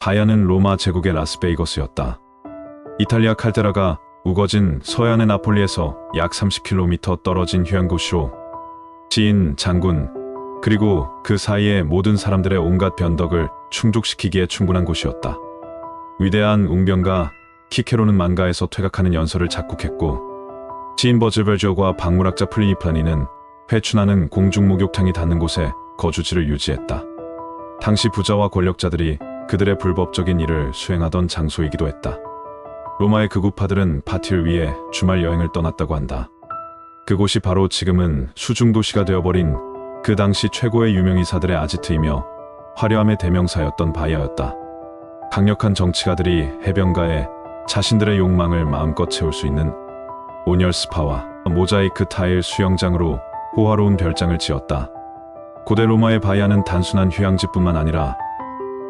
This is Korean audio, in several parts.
바야는 로마 제국의 라스베이거스였다. 이탈리아 칼데라가 우거진 서해안의 나폴리에서 약 30km 떨어진 휴양고시로 지인, 장군, 그리고 그 사이의 모든 사람들의 온갖 변덕을 충족시키기에 충분한 곳이었다. 위대한 웅변가 키케로는 망가에서 퇴각하는 연설을 작곡했고, 시인 버즈베르지오와 박물학자 플리니 플라니는 회춘하는 공중목욕탕이 닿는 곳에 거주지를 유지했다. 당시 부자와 권력자들이 그들의 불법적인 일을 수행하던 장소이기도 했다. 로마의 극우파들은 파티를 위해 주말 여행을 떠났다고 한다. 그곳이 바로 지금은 수중도시가 되어버린 그 당시 최고의 유명인사들의 아지트이며 화려함의 대명사였던 바야였다. 강력한 정치가들이 해변가에 자신들의 욕망을 마음껏 채울 수 있는 온열 스파와 모자이크 타일 수영장으로 호화로운 별장을 지었다. 고대 로마의 바야는 단순한 휴양지뿐만 아니라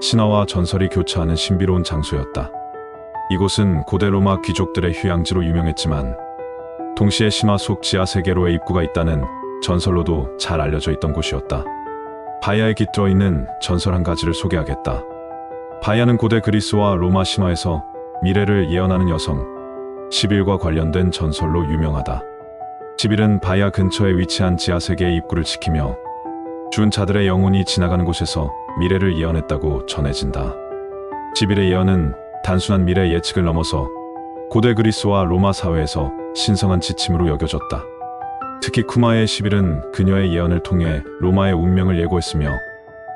신화와 전설이 교차하는 신비로운 장소였다. 이곳은 고대 로마 귀족들의 휴양지로 유명했지만 동시에 신화 속 지하세계로의 입구가 있다는 전설로도 잘 알려져 있던 곳이었다. 바야에 깃들어 있는 전설 한 가지를 소개하겠다. 바야는 고대 그리스와 로마 신화에서 미래를 예언하는 여성 시빌과 관련된 전설로 유명하다. 시빌은 바야 근처에 위치한 지하세계의 입구를 지키며 죽은 자들의 영혼이 지나가는 곳에서 미래를 예언했다고 전해진다. 시빌의 예언은 단순한 미래 예측을 넘어서 고대 그리스와 로마 사회에서 신성한 지침으로 여겨졌다. 특히 쿠마의 시빌은 그녀의 예언을 통해 로마의 운명을 예고했으며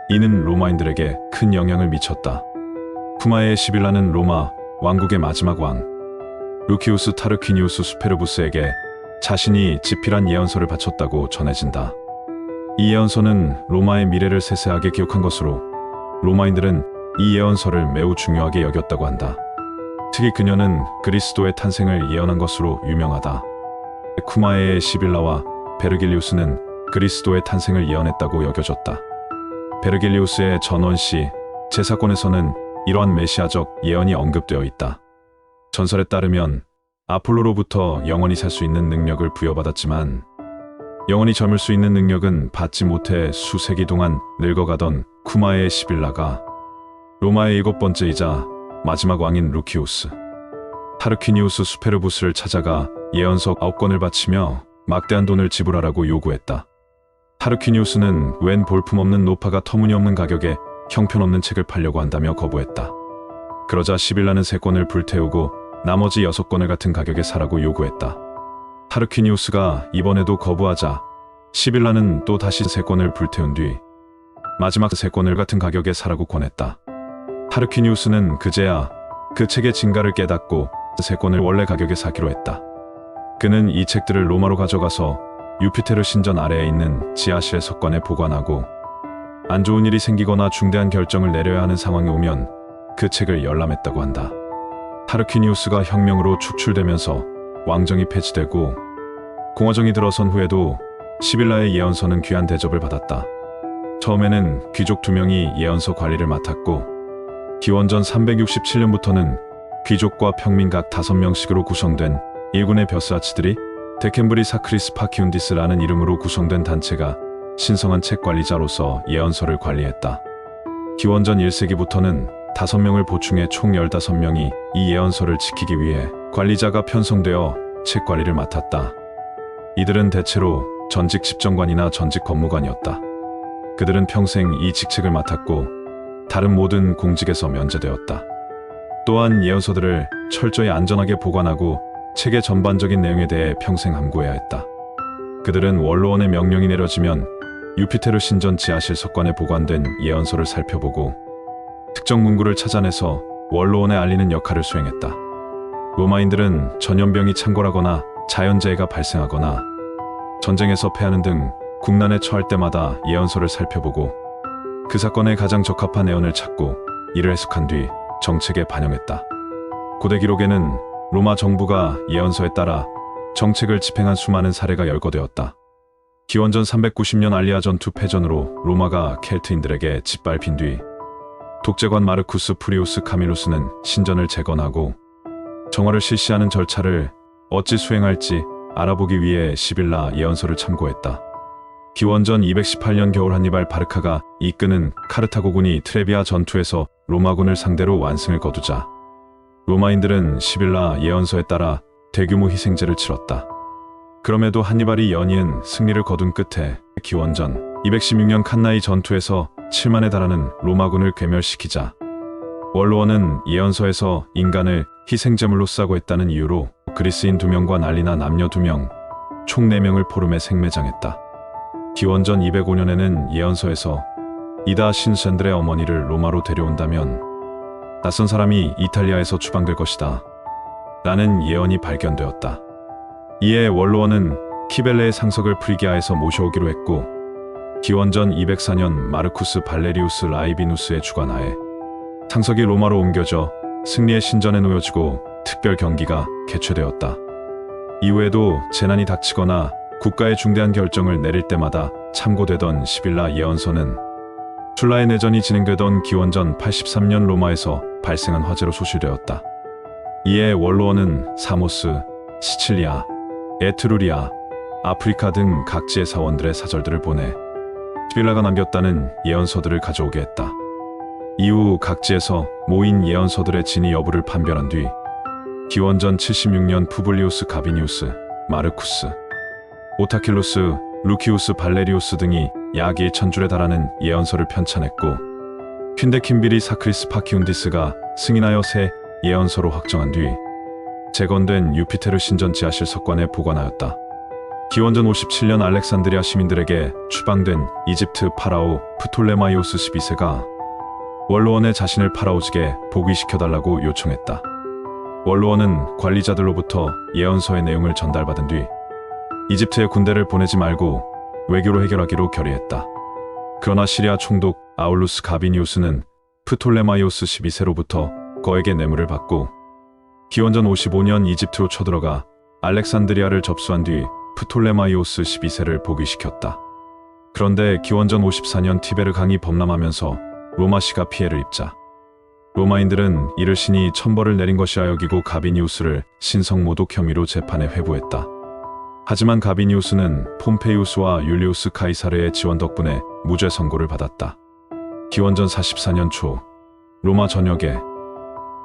이는 로마인들에게 큰 영향을 미쳤다. 쿠마의 시빌라는 로마 왕국의 마지막 왕 루키우스 타르퀴니우스 수페르부스에게 자신이 집필한 예언서를 바쳤다고 전해진다. 이 예언서는 로마의 미래를 세세하게 기록한 것으로 로마인들은 이 예언서를 매우 중요하게 여겼다고 한다. 특히 그녀는 그리스도의 탄생을 예언한 것으로 유명하다. 쿠마의 시빌라와 베르길리우스는 그리스도의 탄생을 예언했다고 여겨졌다. 베르길리우스의 전원시 제사권에서는 이러한 메시아적 예언이 언급되어 있다. 전설에 따르면 아폴로로부터 영원히 살 수 있는 능력을 부여받았지만 영원히 젊을 수 있는 능력은 받지 못해 수세기 동안 늙어가던 쿠마의 시빌라가 로마의 7번째이자 마지막 왕인 루키우스 타르퀴니우스 수페르부스를 찾아가 예언서 9권을 바치며 막대한 돈을 지불하라고 요구했다. 타르퀴니우스는 웬 볼품없는 노파가 터무니없는 가격에 형편없는 책을 팔려고 한다며 거부했다. 그러자 시빌라는 3권을 불태우고 나머지 6권을 같은 가격에 사라고 요구했다. 타르퀴니우스가 이번에도 거부하자 시빌라는 또 다시 3권을 불태운 뒤 마지막 3권을 같은 가격에 사라고 권했다. 타르퀴니우스는 그제야 그 책의 진가를 깨닫고 3권을 원래 가격에 사기로 했다. 그는 이 책들을 로마로 가져가서 유피테르 신전 아래에 있는 지하실의 석관에 보관하고 안 좋은 일이 생기거나 중대한 결정을 내려야 하는 상황이 오면 그 책을 열람했다고 한다. 타르퀴니우스가 혁명으로 축출되면서 왕정이 폐지되고 공화정이 들어선 후에도 시빌라의 예언서는 귀한 대접을 받았다. 처음에는 귀족 2명이 예언서 관리를 맡았고 기원전 367년부터는 귀족과 평민 각 5명씩으로 구성된 일군의 벼스아치들이 데켄브리 사크리스 파키운디스라는 이름으로 구성된 단체가 신성한 책 관리자로서 예언서를 관리했다. 기원전 1세기부터는 5명을 보충해 총 15명이 이 예언서를 지키기 위해 관리자가 편성되어 책 관리를 맡았다. 이들은 대체로 전직 집정관이나 전직 법무관이었다. 그들은 평생 이 직책을 맡았고 다른 모든 공직에서 면제되었다. 또한 예언서들을 철저히 안전하게 보관하고 책의 전반적인 내용에 대해 평생 함구해야 했다. 그들은 원로원의 명령이 내려지면 유피테르 신전 지하실 석관에 보관된 예언서를 살펴보고 특정 문구를 찾아내서 원로원에 알리는 역할을 수행했다. 로마인들은 전염병이 창궐하거나 자연재해가 발생하거나 전쟁에서 패하는 등 국난에 처할 때마다 예언서를 살펴보고 그 사건에 가장 적합한 예언을 찾고 이를 해석한 뒤 정책에 반영했다. 고대 기록에는 로마 정부가 예언서에 따라 정책을 집행한 수많은 사례가 열거되었다. 기원전 390년 알리아 전투 패전으로 로마가 켈트인들에게 짓밟힌 뒤 독재관 마르쿠스 프리우스 카밀루스는 신전을 재건하고 정화를 실시하는 절차를 어찌 수행할지 알아보기 위해 시빌라 예언서를 참고했다. 기원전 218년 겨울 한니발 바르카가 이끄는 카르타고군이 트레비아 전투에서 로마군을 상대로 완승을 거두자 로마인들은 시빌라 예언서에 따라 대규모 희생제를 치렀다. 그럼에도 한니발이 연이은 승리를 거둔 끝에 기원전 216년 칸나이 전투에서 7만에 달하는 로마군을 괴멸시키자 원로원은 예언서에서 인간을 희생제물로 쓰라고 했다는 이유로 그리스인 2명과 난리나 남녀 2명, 총 4명을 포름에 생매장했다. 기원전 205년에는 예언서에서 이다 신센들의 어머니를 로마로 데려온다면 낯선 사람이 이탈리아에서 추방될 것이다 라는 예언이 발견되었다. 이에 원로원은 키벨레의 상석을 프리기아에서 모셔오기로 했고 기원전 204년 마르쿠스 발레리우스 라이비누스의 주관하에 상석이 로마로 옮겨져 승리의 신전에 놓여지고 특별 경기가 개최되었다. 이후에도 재난이 닥치거나 국가의 중대한 결정을 내릴 때마다 참고되던 시빌라 예언서는 술라의 내전이 진행되던 기원전 83년 로마에서 발생한 화재로 소실되었다. 이에 원로원은 사모스, 시칠리아, 에트루리아, 아프리카 등 각지의 사원들의 사절들을 보내 시빌라가 남겼다는 예언서들을 가져오게 했다. 이후 각지에서 모인 예언서들의 진위 여부를 판별한 뒤 기원전 76년 푸블리우스 가비니우스, 마르쿠스, 오타킬로스, 루키우스 발레리우스 등이 약 1,000줄에 달하는 예언서를 편찬했고 퀸데킴비리 사크리스 파키운디스가 승인하여 새 예언서로 확정한 뒤 재건된 유피테르 신전 지하실 석관에 보관하였다. 기원전 57년 알렉산드리아 시민들에게 추방된 이집트 파라오 프톨레마이오스 12세가 원로원에 자신을 파라오직에 복위시켜달라고 요청했다. 원로원은 관리자들로부터 예언서의 내용을 전달받은 뒤 이집트에 군대를 보내지 말고 외교로 해결하기로 결의했다. 그러나 시리아 총독 아울루스 가비니우스는 프톨레마이오스 12세로부터 거액의 뇌물을 받고 기원전 55년 이집트로 쳐들어가 알렉산드리아를 접수한 뒤 프톨레마이오스 12세를 복위시켰다. 그런데 기원전 54년 티베르 강이 범람하면서 로마시가 피해를 입자 로마인들은 이를 신이 천벌을 내린 것이라 여기고 가비니우스를 신성모독 혐의로 재판에 회부했다. 하지만 가비니우스는 폼페이우스와 율리우스 카이사르의 지원 덕분에 무죄 선고를 받았다. 기원전 44년 초 로마 전역에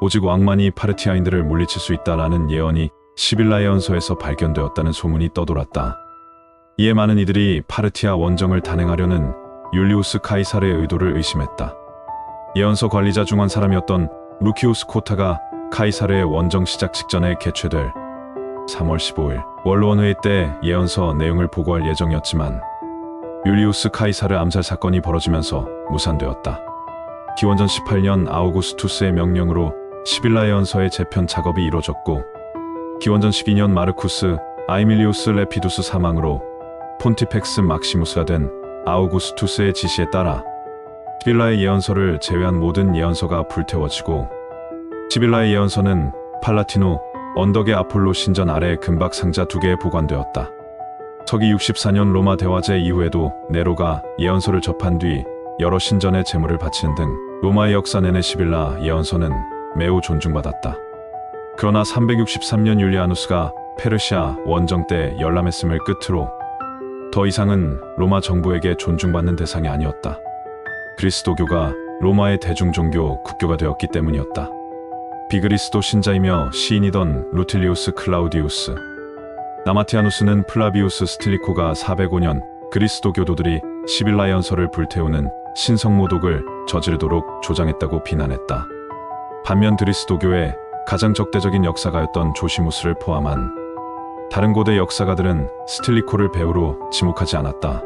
오직 왕만이 파르티아인들을 물리칠 수 있다라는 예언이 시빌라 예언서에서 발견되었다는 소문이 떠돌았다. 이에 많은 이들이 파르티아 원정을 단행하려는 율리우스 카이사르의 의도를 의심했다. 예언서 관리자 중 한 사람이었던 루키우스 코타가 카이사르의 원정 시작 직전에 개최될 3월 15일 원로원 회의 때 예언서 내용을 보고할 예정이었지만 율리우스 카이사르 암살 사건이 벌어지면서 무산되었다. 기원전 18년 아우구스투스의 명령으로 시빌라 예언서의 재편 작업이 이루어졌고 기원전 12년 마르쿠스 아이밀리우스 레피두스 사망으로 폰티펙스 막시무스가 된 아우구스투스의 지시에 따라 시빌라의 예언서를 제외한 모든 예언서가 불태워지고 시빌라의 예언서는 팔라티노 언덕의 아폴로 신전 아래 금박 상자 2개에 보관되었다. 서기 64년 로마 대화제 이후에도 네로가 예언서를 접한 뒤 여러 신전에 제물을 바치는 등 로마의 역사 내내 시빌라 예언서는 매우 존중받았다. 그러나 363년 율리아누스가 페르시아 원정 때 열람했음을 끝으로 더 이상은 로마 정부에게 존중받는 대상이 아니었다. 그리스도교가 로마의 대중종교 국교가 되었기 때문이었다. 비그리스도 신자이며 시인이던 루틸리우스 클라우디우스, 나마티아누스는 플라비우스 스틸리코가 405년 그리스도교도들이 시빌라 예언서를 불태우는 신성모독을 저지르도록 조장했다고 비난했다. 반면 그리스도교의 가장 적대적인 역사가였던 조시무스를 포함한 다른 고대 역사가들은 스틸리코를 배우로 지목하지 않았다.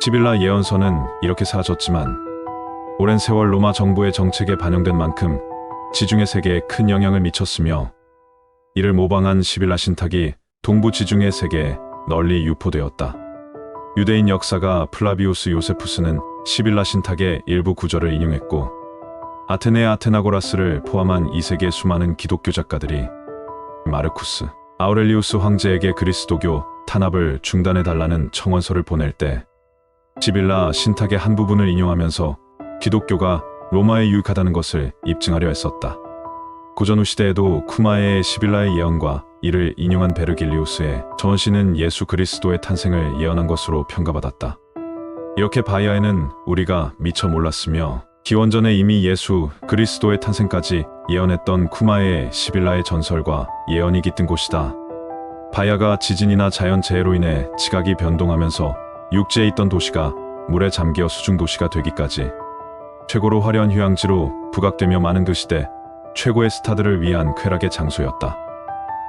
시빌라 예언서는 이렇게 사라졌지만 오랜 세월 로마 정부의 정책에 반영된 만큼 지중해 세계에 큰 영향을 미쳤으며 이를 모방한 시빌라 신탁이 동부 지중해 세계에 널리 유포되었다. 유대인 역사가 플라비우스 요세푸스는 시빌라 신탁의 일부 구절을 인용했고 아테네의 아테나고라스를 포함한 2세기의 수많은 기독교 작가들이 마르쿠스 아우렐리우스 황제에게 그리스도교 탄압을 중단해달라는 청원서를 보낼 때 시빌라 신탁의 한 부분을 인용하면서 기독교가 로마에 유익하다는 것을 입증하려 했었다. 고전후 시대에도 쿠마의 시빌라의 예언과 이를 인용한 베르길리우스의 전시는 예수 그리스도의 탄생을 예언한 것으로 평가받았다. 이렇게 바이아에는 우리가 미처 몰랐으며 기원전에 이미 예수 그리스도의 탄생까지 예언했던 쿠마의 시빌라의 전설과 예언이 깃든 곳이다. 바야가 지진이나 자연재해로 인해 지각이 변동하면서 육지에 있던 도시가 물에 잠겨 수중도시가 되기까지 최고로 화려한 휴양지로 부각되며 많은 그 시대 최고의 스타들을 위한 쾌락의 장소였다.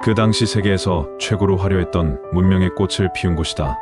그 당시 세계에서 최고로 화려했던 문명의 꽃을 피운 곳이다.